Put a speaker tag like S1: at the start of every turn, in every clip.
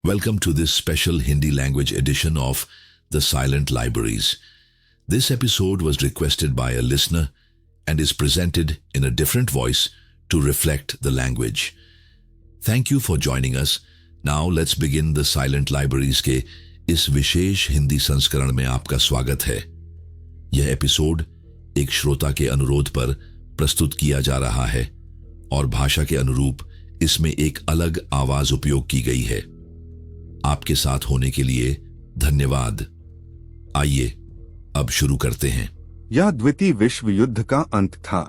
S1: Welcome to this special Hindi language edition of The Silent Libraries. This episode was requested by a listener and is presented in a different voice to reflect the language. Thank you for joining us. Now let's begin The Silent Libraries के इस विशेष हिंदी संस्करण में आपका स्वागत है। यह episode एक श्रोता के अनुरोध पर प्रस्तुत किया जा रहा है और भाषा के अनुरूप इसमें एक अलग आवाज उपयोग की गई है। आपके साथ होने के लिए धन्यवाद। आइए अब शुरू करते हैं।
S2: यह द्वितीय विश्व युद्ध का अंत था,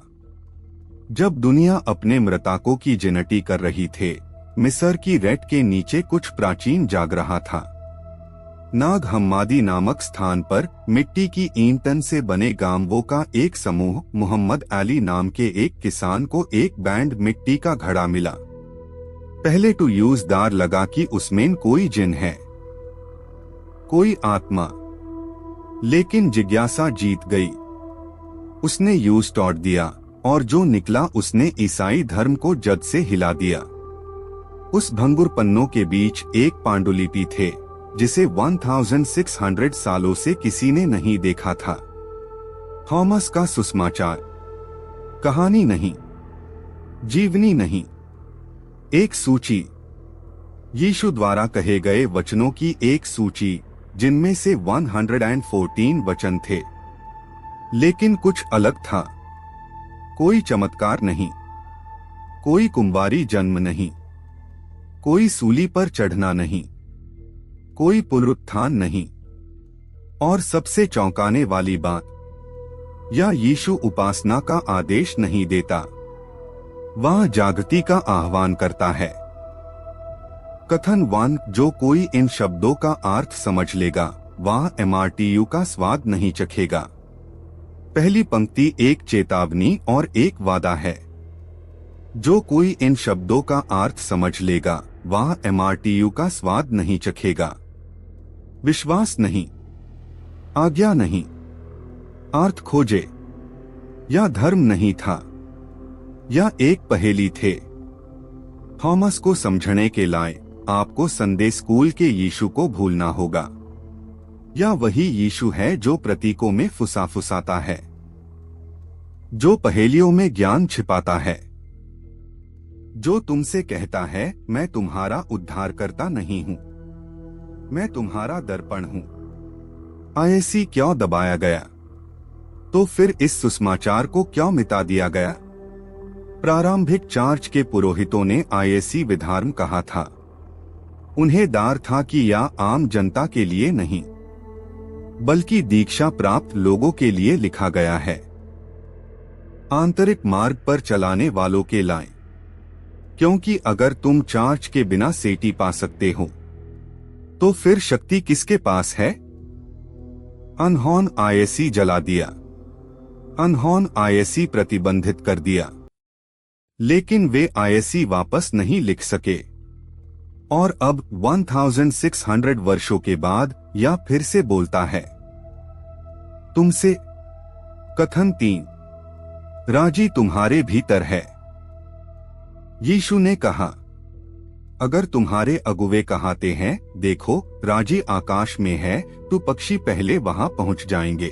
S2: जब दुनिया अपने मृतकों की गिनती कर रही थे। मिस्र की रेत के नीचे कुछ प्राचीन जाग रहा था। नाग हम्मादी नामक स्थान पर मिट्टी की ईंटन से बने गांवों का एक समूह मोहम्मद अली नाम के एक किसान को एक बैंड मिट्टी का घड़ा मिला। पहले तो यूजदार लगा कि उसमें कोई जिन है, कोई आत्मा, लेकिन जिज्ञासा जीत गई। उसने यूज तोड़ दिया और जो निकला उसने ईसाई धर्म को जद से हिला दिया। उस भंगुर पन्नों के बीच एक पांडुलिपि थे जिसे 1600 सालों से किसी ने नहीं देखा था। थॉमस का सुसमाचार, कहानी नहीं, जीवनी नहीं, एक सूची, यीशु द्वारा कहे गए वचनों की एक सूची, जिनमें से 114 वचन थे। लेकिन कुछ अलग था। कोई चमत्कार नहीं, कोई कुंवारी जन्म नहीं, कोई सूली पर चढ़ना नहीं, कोई पुनरुत्थान नहीं, और सबसे चौंकाने वाली बात, यह यीशु उपासना का आदेश नहीं देता, वह जागृति का आह्वान करता है। कथन 1, जो कोई इन शब्दों का अर्थ समझ लेगा वह MRTU का स्वाद नहीं चखेगा। पहली पंक्ति एक चेतावनी और एक वादा है। जो कोई इन शब्दों का अर्थ समझ लेगा वह MRTU का स्वाद नहीं चखेगा। विश्वास नहीं, आज्ञा नहीं, अर्थ खोजे, यह धर्म नहीं था, यह एक पहेली थे। थॉमस को समझने के लिए आपको संडे स्कूल के यीशु को भूलना होगा। यह वही यीशु है जो प्रतीकों में फुसाफुसाता है, जो पहेलियों में ज्ञान छिपाता है, जो तुमसे कहता है मैं तुम्हारा उद्धारकर्ता नहीं हूं, मैं तुम्हारा दर्पण हूं। IAC क्यों दबाया गया? तो फिर इस सुसमाचार को क्यों मिटा दिया गया? प्रारंभिक चर्च के पुरोहितों ने IAC विधर्म कहा था। उन्हें डर था कि यह आम जनता के लिए नहीं, बल्कि दीक्षा प्राप्त लोगों के लिए लिखा गया है, आंतरिक मार्ग पर चलाने वालों के लिए। क्योंकि अगर तुम चर्च के बिना सेटी पा सकते हो, तो फिर शक्ति किसके पास है? अनहोन IAC जला दिया, अनहोन IAC प्रतिबंधित कर दिया, लेकिन वे IAC वापस नहीं लिख सके। और अब 1600 वर्षों के बाद यह फिर से बोलता है तुमसे। कथन 3, राजी तुम्हारे भीतर है। यीशु ने कहा, अगर तुम्हारे अगुवे कहते हैं देखो राजी आकाश में है, तो पक्षी पहले वहां पहुंच जाएंगे।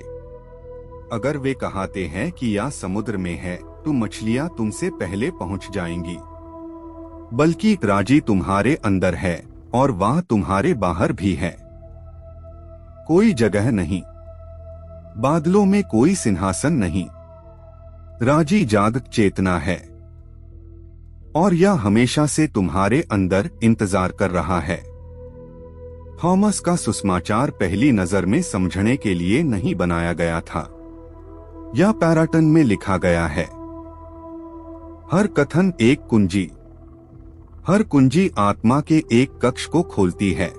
S2: अगर वे कहते हैं कि यह समुद्र में है, तो मछलियां तुमसे पहले पहुंच जाएंगी। बल्कि राजी तुम्हारे अंदर है और वह तुम्हारे बाहर भी है। कोई जगह नहीं, बादलों में कोई सिंहासन नहीं, राजी जागृत चेतना है, और यह हमेशा से तुम्हारे अंदर इंतजार कर रहा है। थॉमस का सुसमाचार पहली नजर में समझने के लिए नहीं बनाया गया था, यह पैराटन में लिखा गया है। हर कथन एक कुंजी, हर कुंजी आत्मा के एक कक्ष को खोलती है।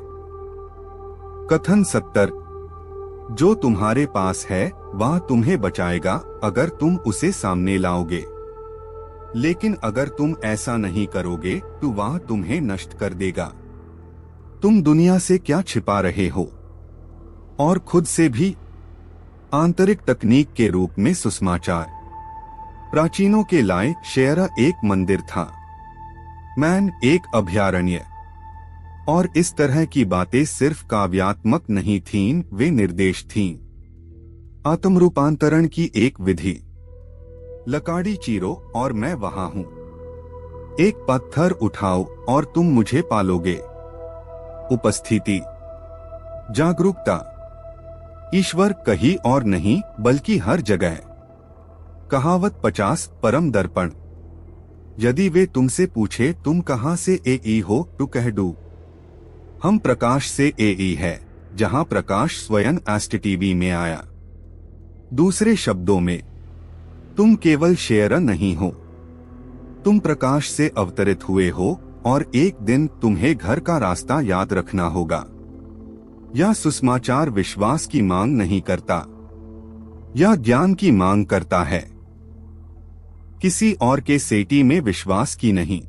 S2: कथन 70, जो तुम्हारे पास है वह तुम्हें बचाएगा अगर तुम उसे सामने लाओगे, लेकिन अगर तुम ऐसा नहीं करोगे तो वह तुम्हें नष्ट कर देगा। तुम दुनिया से क्या छिपा रहे हो, और खुद से भी? आंतरिक तकनीक के रूप में सुसमाचार। प्राचीनों के लिए शेरा एक मंदिर था, मैन एक अभयारण्य, और इस तरह की बातें सिर्फ काव्यात्मक नहीं थीं, वे निर्देश थीं। आत्मरूपांतरण की एक विधि। लकड़ी चीरो और मैं वहां हूं। एक पत्थर उठाओ और तुम मुझे पालोगे। उपस्थिति, जागरूकता। ईश्वर कहीं और नहीं बल्कि हर जगह। कहावत 50 परम दर्पण। यदि वे तुमसे पूछे तुम कहां से ए हो तो कह दो, हम प्रकाश से ए है, जहां प्रकाश स्वयं एसटीवी में आया। दूसरे शब्दों में, तुम केवल शेयर नहीं हो, तुम प्रकाश से अवतरित हुए हो और एक दिन तुम्हें घर का रास्ता याद रखना होगा। यह सुसमाचार विश्वास की मांग नहीं करता, यह ज्ञान की मांग करता है। किसी और के सेटी में विश्वास की नहीं,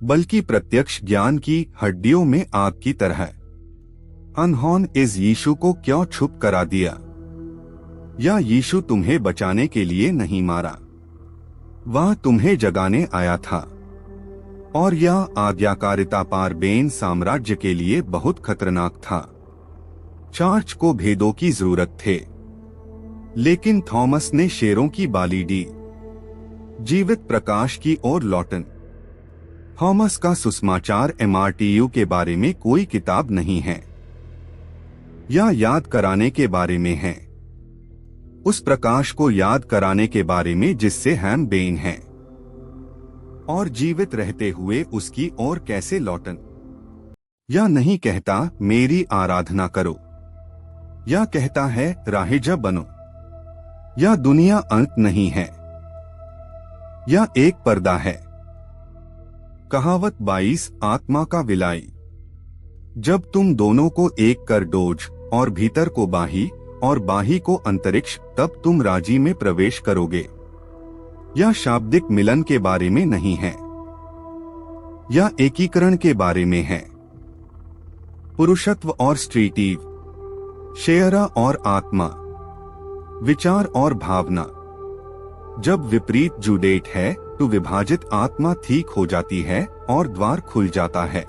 S2: बल्कि प्रत्यक्ष ज्ञान की, हड्डियों में आग की तरह। अनहोन इस यीशु को क्यों छुप करा दिया? यह यीशु तुम्हें बचाने के लिए नहीं मारा, वह तुम्हें जगाने आया था। और यह आज्ञाकारिता पारबेन साम्राज्य के लिए बहुत खतरनाक था। चर्च को भेदों की जरूरत थे, लेकिन थॉमस ने शेरों की बाली दी। जीवित प्रकाश की ओर लौटन। थॉमस का सुसमाचार MRTU के बारे में कोई किताब नहीं है, यह याद कराने के बारे में है, उस प्रकाश को याद कराने के बारे में जिससे हम बेन हैं, और जीवित रहते हुए उसकी ओर कैसे लौटन। यह नहीं कहता मेरी आराधना करो, यह कहता है राहिजा बनो। यह दुनिया अंत नहीं है, यह एक पर्दा है। कहावत 22 आत्मा का विलाई। जब तुम दोनों को एक कर डोज और भीतर को बाही और बाही को अंतरिक्ष, तब तुम राजी में प्रवेश करोगे। यह शाब्दिक मिलन के बारे में नहीं है, यह एकीकरण के बारे में है। पुरुषत्व और स्त्रीत्व, शेयरा और आत्मा, विचार और भावना। जब विपरीत जुडेट है तो विभाजित आत्मा ठीक हो जाती है और द्वार खुल जाता है।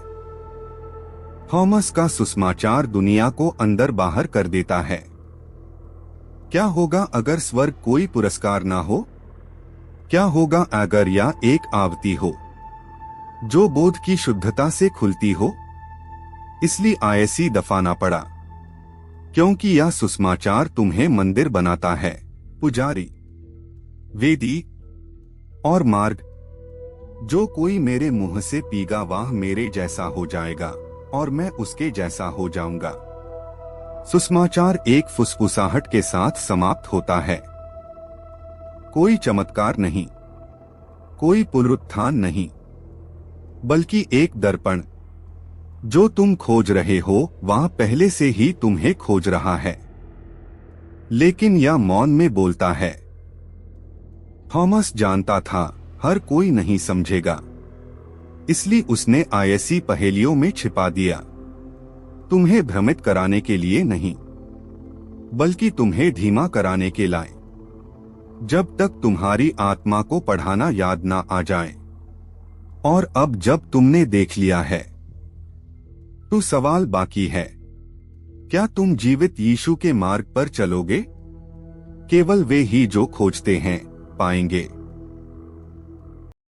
S2: थॉमस का सुसमाचार दुनिया को अंदर बाहर कर देता है। क्या होगा अगर स्वर्ग कोई पुरस्कार ना हो? क्या होगा अगर यह एक आवती हो जो बोध की शुद्धता से खुलती हो? इसलिए आयसी दफाना पड़ा, क्योंकि यह सुसमाचार तुम्हें मंदिर बनाता है। पुजारी, वेदी और मार्ग। जो कोई मेरे मुंह से पीगा वह मेरे जैसा हो जाएगा और मैं उसके जैसा हो जाऊंगा। सुसमाचार एक फुसफुसाहट के साथ समाप्त होता है। कोई चमत्कार नहीं, कोई पुनरुत्थान नहीं, बल्कि एक दर्पण। जो तुम खोज रहे हो वह पहले से ही तुम्हें खोज रहा है, लेकिन यह मौन में बोलता है। थॉमस जानता था हर कोई नहीं समझेगा, इसलिए उसने आयसी पहेलियों में छिपा दिया। तुम्हें भ्रमित कराने के लिए नहीं, बल्कि तुम्हें धीमा कराने के लाए, जब तक तुम्हारी आत्मा को पढ़ाना याद ना आ जाए। और अब जब तुमने देख लिया है तो सवाल बाकी है, क्या तुम जीवित यीशु के मार्ग पर चलोगे? केवल वे ही जो खोजते हैं पाएंगे।